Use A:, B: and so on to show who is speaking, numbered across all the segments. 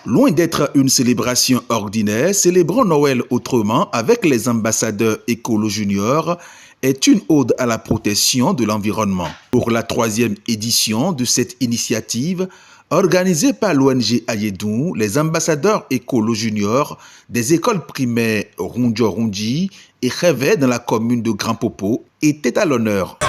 A: Loin d'être une célébration ordinaire, célébrons Noël autrement avec les ambassadeurs Écolo Junior est une ode à la protection de l'environnement. Pour la 3e édition de cette initiative, organisée par l'ONG Ayedou, les ambassadeurs Écolo Junior des écoles primaires Rundjo-Rundi et Révé dans la commune de Grand Popo étaient à l'honneur.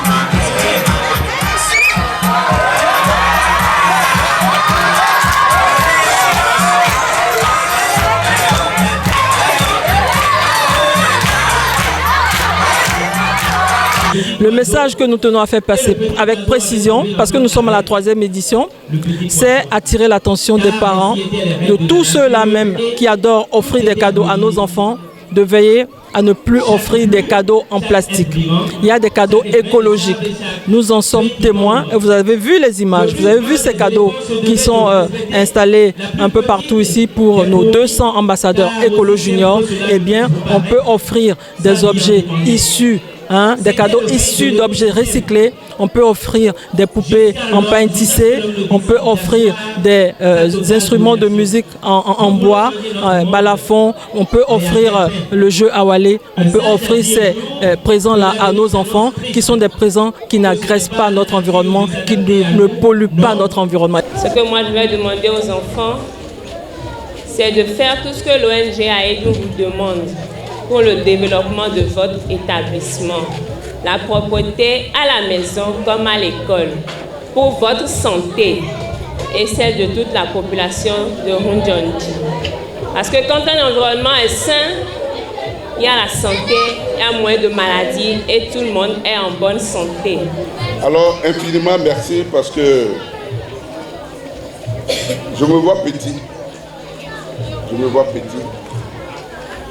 B: Le message que nous tenons à faire passer avec précision, parce que nous sommes à la 3e édition, c'est attirer l'attention des parents, de tous ceux-là même qui adorent offrir des cadeaux à nos enfants, de veiller à ne plus offrir des cadeaux en plastique. Il y a des cadeaux écologiques. Nous en sommes témoins et vous avez vu les images, vous avez vu ces cadeaux qui sont installés un peu partout ici pour nos 200 ambassadeurs Écolo Junior. Eh bien, on peut offrir des objets issus des cadeaux issus d'objets recyclés. On peut offrir des poupées en pain tissé, on peut offrir des instruments de musique en bois, balafon, on peut offrir le jeu Awalé, on peut offrir ces présents-là à nos enfants qui sont des présents qui n'agressent pas notre environnement, qui ne polluent pas notre environnement.
C: Ce que moi je vais demander aux enfants, c'est de faire tout ce que l'ONG Ayedou vous demande pour le développement de votre établissement. La propreté à la maison comme à l'école, pour votre santé et celle de toute la population de Rundjo-Rundi. Parce que quand un environnement est sain, il y a la santé, il y a moins de maladies et tout le monde est en bonne santé.
D: Alors, infiniment merci parce que je me vois petit. Je me vois petit.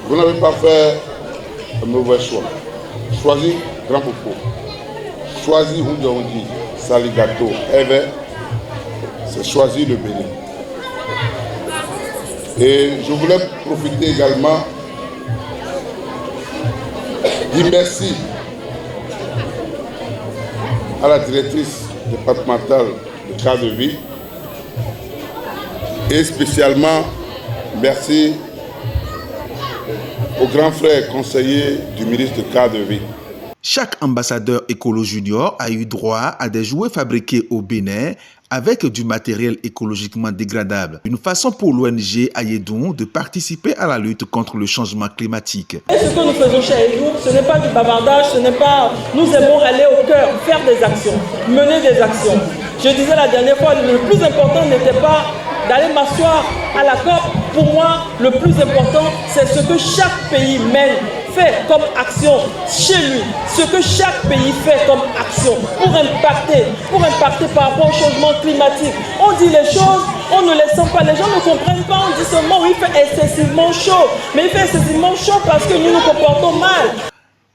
D: Vous n'avez pas fait un mauvais choix. Choisis Grand Popo. Choisis Rundjo-Rundi, Saligato, Révé. C'est choisir le Bénin. Et je voulais profiter également dire merci à la directrice départementale de cadre de vie et spécialement merci au grand frère conseiller du ministre de cadre de vie.
A: Chaque ambassadeur Écolo Junior a eu droit à des jouets fabriqués au Bénin avec du matériel écologiquement dégradable. Une façon pour l'ONG Ayedou de participer à la lutte contre le changement climatique.
B: Et ce que nous faisons chez Ayedou, ce n'est pas du bavardage, ce n'est pas... Nous aimons aller au cœur, faire des actions, mener des actions. Je disais la dernière fois, le plus important n'était pas d'aller m'asseoir à la COP. Pour moi, le plus important, c'est ce que chaque pays mène, fait comme action chez lui, ce que chaque pays fait comme action pour impacter par rapport au changement climatique. On dit les choses, on ne les sent pas, les gens ne comprennent pas, on dit seulement oui, il fait excessivement chaud, mais il fait excessivement chaud parce que nous nous comportons mal.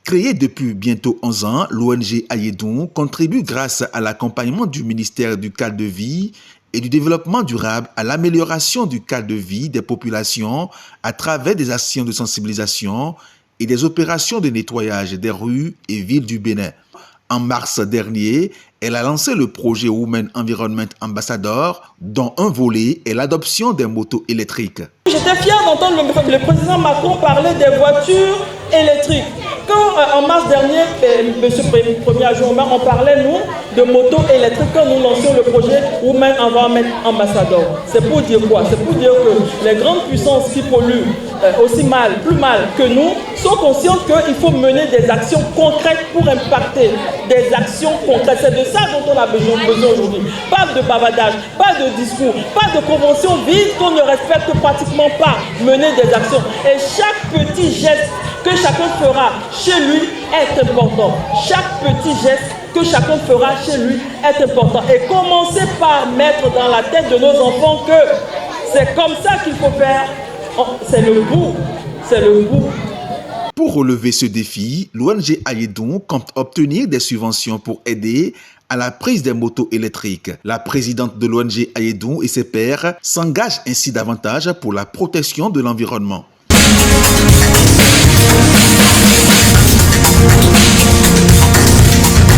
A: Créée depuis bientôt 11 ans, l'ONG Ayedou contribue grâce à l'accompagnement du ministère du cadre de vie et du développement durable à l'amélioration du cadre de vie des populations à travers des actions de sensibilisation et des opérations de nettoyage des rues et villes du Bénin. En mars dernier, elle a lancé le projet Women Environment Ambassador, dont un volet est l'adoption des motos électriques.
B: J'étais fière d'entendre le président Macron parler des voitures électriques. Quand en mars dernier, monsieur le premier adjoint, on parlait, nous, de motos électriques, quand nous lancions le projet Women Environment Ambassador. C'est pour dire quoi? C'est pour dire que les grandes puissances qui polluent aussi mal, plus mal que nous, sont conscientes qu'il faut mener des actions concrètes pour impacter. Des actions concrètes. C'est de ça dont on a besoin aujourd'hui. Pas de bavardage, pas de discours, pas de conventions vides qu'on ne respecte pratiquement pas. Mener des actions. Et chaque petit geste que chacun fera chez lui est important. Chaque petit geste que chacun fera chez lui est important. Et commencer par mettre dans la tête de nos enfants que c'est comme ça qu'il faut faire. C'est le bout. C'est le bout.
A: Pour relever ce défi, l'ONG Ayedou compte obtenir des subventions pour aider à la prise des motos électriques. La présidente de l'ONG Ayedou et ses pairs s'engagent ainsi davantage pour la protection de l'environnement.